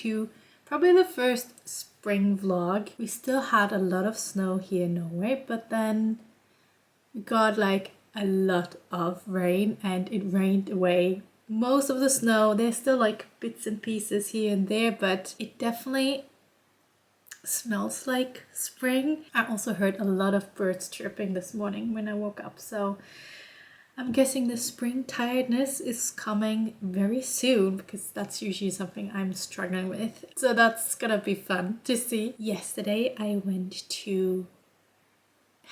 to probably the first spring vlog. We still had a lot of snow here in Norway, but then we got like a lot of rain and it rained away most of the snow. There's still like bits and pieces here and there, but it definitely smells like spring. I also heard a lot of birds chirping this morning when I woke up, so I'm guessing the spring tiredness is coming very soon, because that's usually something I'm struggling with. So that's gonna be fun to see. Yesterday I went to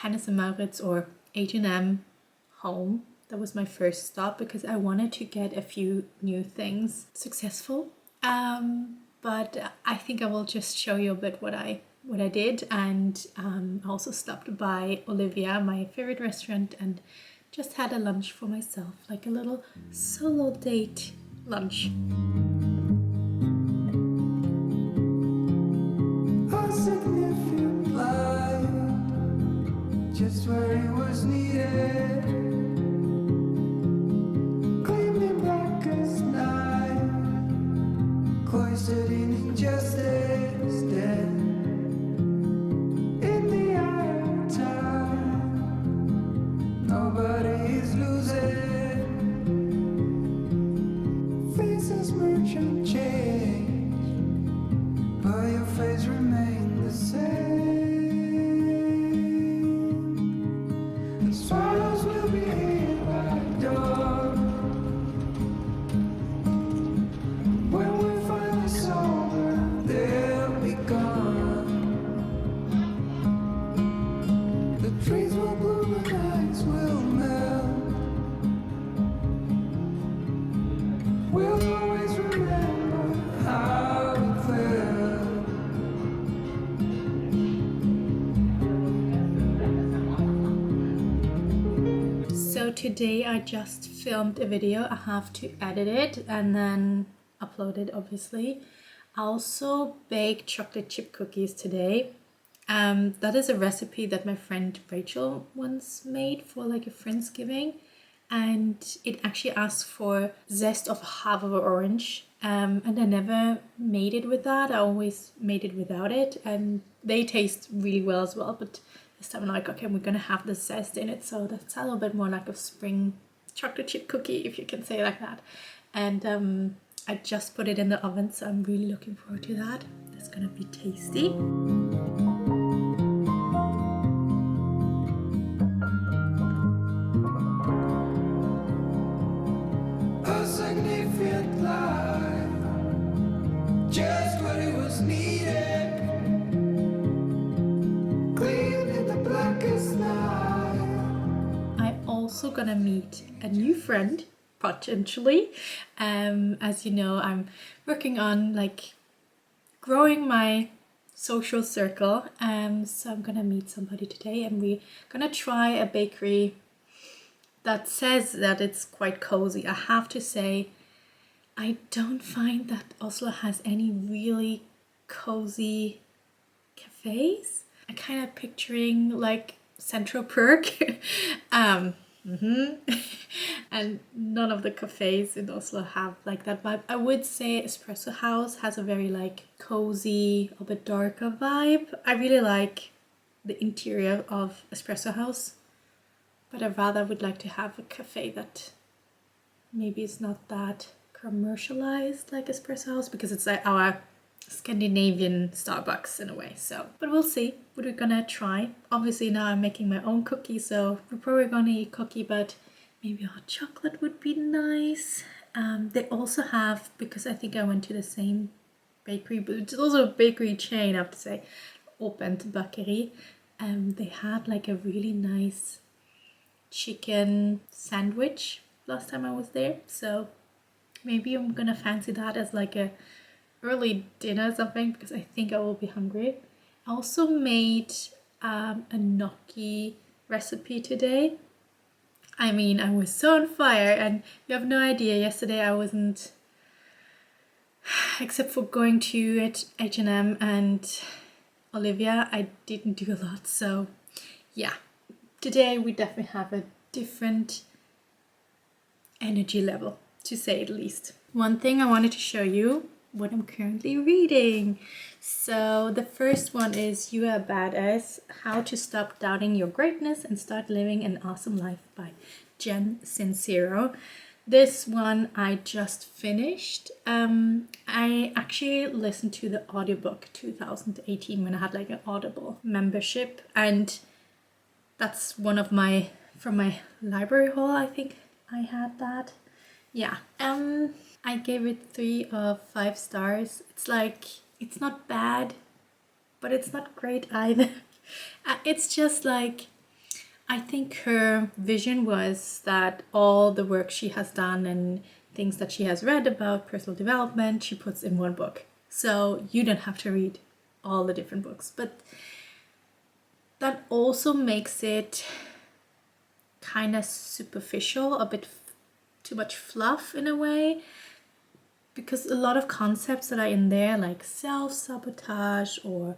Heisann or H&M Home. That was my first stop because I wanted to get a few new things successful. But I think I will just show you a bit what I did, and also stopped by Olivia, my favorite restaurant, and just had a lunch for myself, like a little solo date lunch. A significant light, just where it was needed, gleaming black as night, cloistered in injustice, dead in the eye of time. Nobody is losing, faces merchant change, but your face remains the same. The swallows will be here by dawn, when we're finally sober, they'll be gone. The trees will bloom and ice will melt. We'll always remember how we felt. So today I just filmed a video. I have to edit it and then upload it, obviously. I also baked chocolate chip cookies today. That is a recipe that my friend Rachel once made for like a Friendsgiving, and it actually asks for zest of half of an orange, and I never made it with that. I always made it without it, and they taste really well as well, but this time I'm like, okay, we're gonna have the zest in it, so that's a little bit more like a spring chocolate chip cookie, if you can say it like that. And I just put it in the oven, so I'm really looking forward to that. It's gonna be tasty. A significant light, just what it was needed, gleamed in the blackest night. I'm also gonna meet a new friend, potentially. As you know, I'm working on like growing my social circle, so I'm gonna meet somebody today, and we're gonna try a bakery that says that it's quite cozy. I have to say, I don't find that Oslo has any really cozy cafes. I'm kind of picturing like Central Perk. And none of the cafes in Oslo have like that vibe. I would say Espresso House has a very like cozy, a bit darker vibe. I really like the interior of Espresso House, but I rather would like to have a cafe that maybe is not that commercialized like Espresso House, because it's like our Scandinavian Starbucks in a way. So, but we'll see what we're gonna try. Obviously now I'm making my own cookie, so we're probably gonna eat cookie, but maybe hot chocolate would be nice. They also have, because I think I went to the same bakery, but it's also a bakery chain, I have to say, Åpen Bakeri. They had like a really nice chicken sandwich last time I was there, so maybe I'm gonna fancy that as like a early dinner or something, because I think I will be hungry. I also made a gnocchi recipe today. I mean, I was so on fire, and you have no idea, yesterday I wasn't, except for going to H&M and Olivia, I didn't do a lot. So yeah, today we definitely have a different energy level, to say it least. One thing I wanted to show you what I'm currently reading. So the first one is You Are a Badass, How to Stop Doubting Your Greatness and Start Living an Awesome Life by Jen Sincero. This one I just finished. I actually listened to the audiobook 2018 when I had like an Audible membership, and that's one of my, from my library haul, I think I had that. Yeah. I gave it 3 of 5 stars. It's like, it's not bad, but it's not great either. It's just like, I think her vision was that all the work she has done and things that she has read about personal development, she puts in one book. So you don't have to read all the different books. But that also makes it kind of superficial, a bit too much fluff in a way. Because a lot of concepts that are in there, like self-sabotage or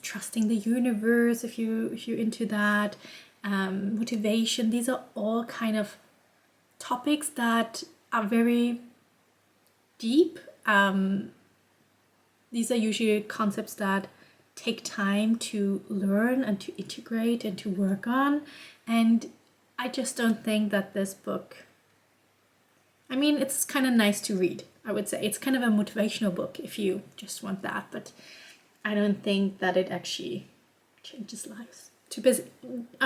trusting the universe, if you're into that, motivation, these are all kind of topics that are very deep. These are usually concepts that take time to learn and to integrate and to work on. And I just don't think that this book, I mean, it's kind of nice to read, I would say. It's kind of a motivational book if you just want that, but I don't think that it actually changes lives. Too busy.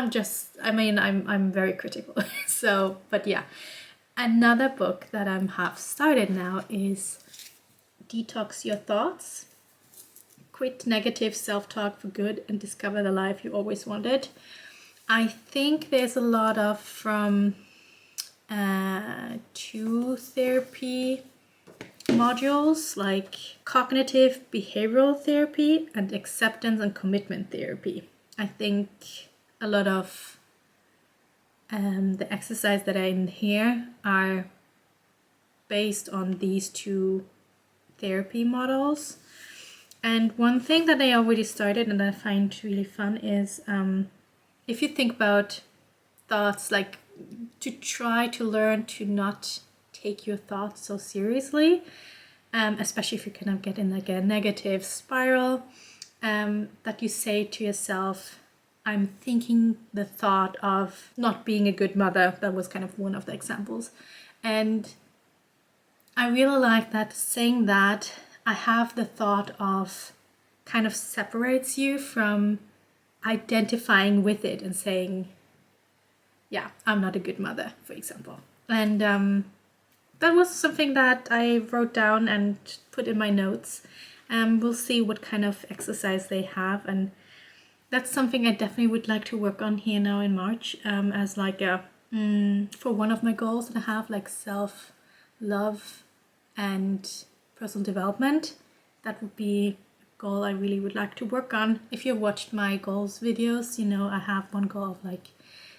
I'm very critical. So, but yeah. Another book that I'm half started now is Detox Your Thoughts. Quit negative self-talk for good and discover the life you always wanted. I think there's a lot of from 2 therapy modules, like cognitive behavioral therapy and acceptance and commitment therapy. I think a lot of the exercise that are in here are based on these 2 therapy models. And one thing that I already started and I find really fun is if you think about thoughts, like to try to learn to not take your thoughts so seriously, especially if you kind of get in like a negative spiral, that you say to yourself, I'm thinking the thought of not being a good mother. That was kind of one of the examples. And I really like that saying that I have the thought of kind of separates you from identifying with it and saying, yeah, I'm not a good mother, for example. And that was something that I wrote down and put in my notes. We'll see what kind of exercise they have. And that's something I definitely would like to work on here now in March, as like a, for one of my goals that I have, like self-love and personal development. That would be a goal I really would like to work on. If you've watched my goals videos, you know I have one goal of like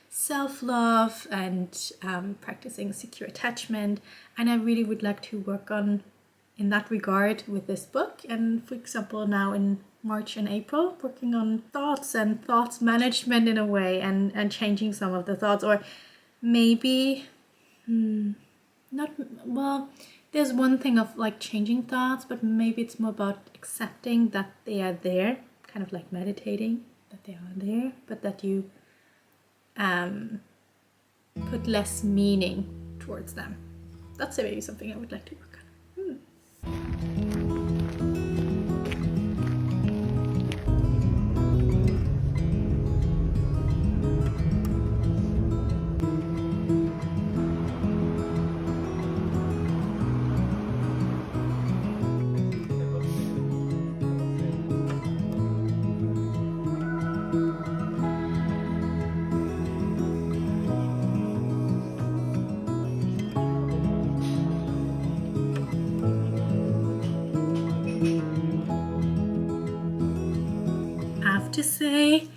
self-love and practicing secure attachment, and I really would like to work on in that regard with this book. And for example, now in March and April, working on thoughts and thoughts management in a way, and changing some of the thoughts, or maybe not, well, there's one thing of like changing thoughts, but maybe it's more about accepting that they are there, kind of like meditating that they are there, but that you put less meaning towards them. That's maybe something I would like to work on. To say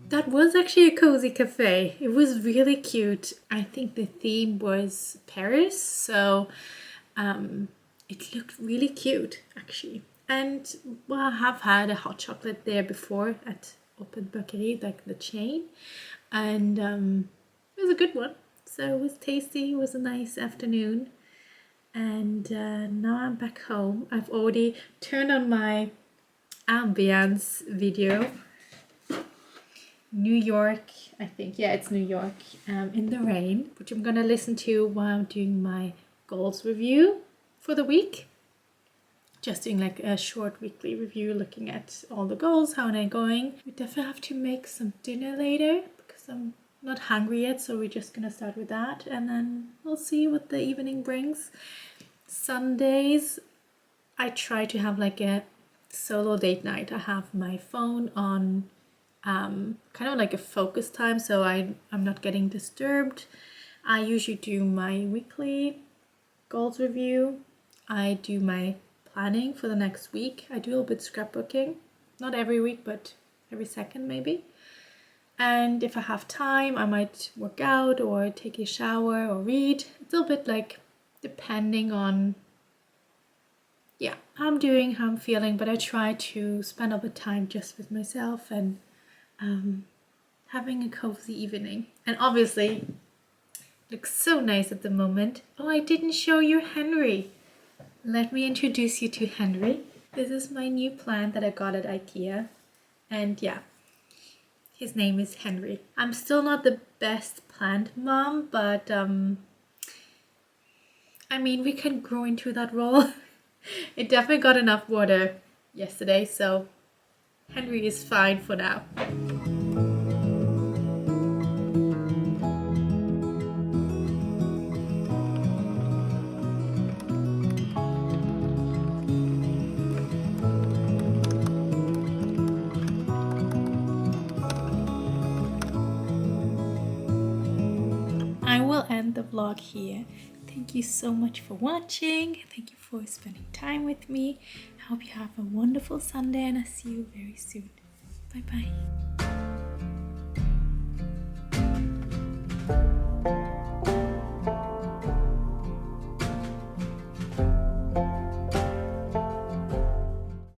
that was actually a cozy cafe. It was really cute. I think the theme was Paris, so it looked really cute actually. And well, I have had a hot chocolate there before at Åpen Bakeri, like the chain, and it was a good one. So it was tasty. It was a nice afternoon. And now I'm back home. I've already turned on my ambience video. New York, I think. Yeah, it's New York in the rain, which I'm gonna listen to while I'm doing my goals review for the week. Just doing like a short weekly review, looking at all the goals, how they're going. We definitely have to make some dinner later because I'm not hungry yet, so we're just gonna start with that, and then we'll see what the evening brings. Sundays, I try to have like a solo date night. I have my phone on kind of like a focus time, so I'm not getting disturbed. I usually do my weekly goals review. I do my planning for the next week. I do a little bit scrapbooking, not every week, but every second maybe. And if I have time, I might work out or take a shower or read. It's a little bit like depending on how I'm doing, how I'm feeling, but I try to spend all the time just with myself and having a cozy evening. And obviously, looks so nice at the moment. Oh, I didn't show you Henry. Let me introduce you to Henry. This is my new plant that I got at IKEA. And yeah, his name is Henry. I'm still not the best plant mom, but I mean, we can grow into that role. It definitely got enough water yesterday, so Henry is fine for now. I will end the vlog here. Thank you so much for watching. Thank you for spending time with me. I hope you have a wonderful Sunday and I'll see you very soon. Bye bye.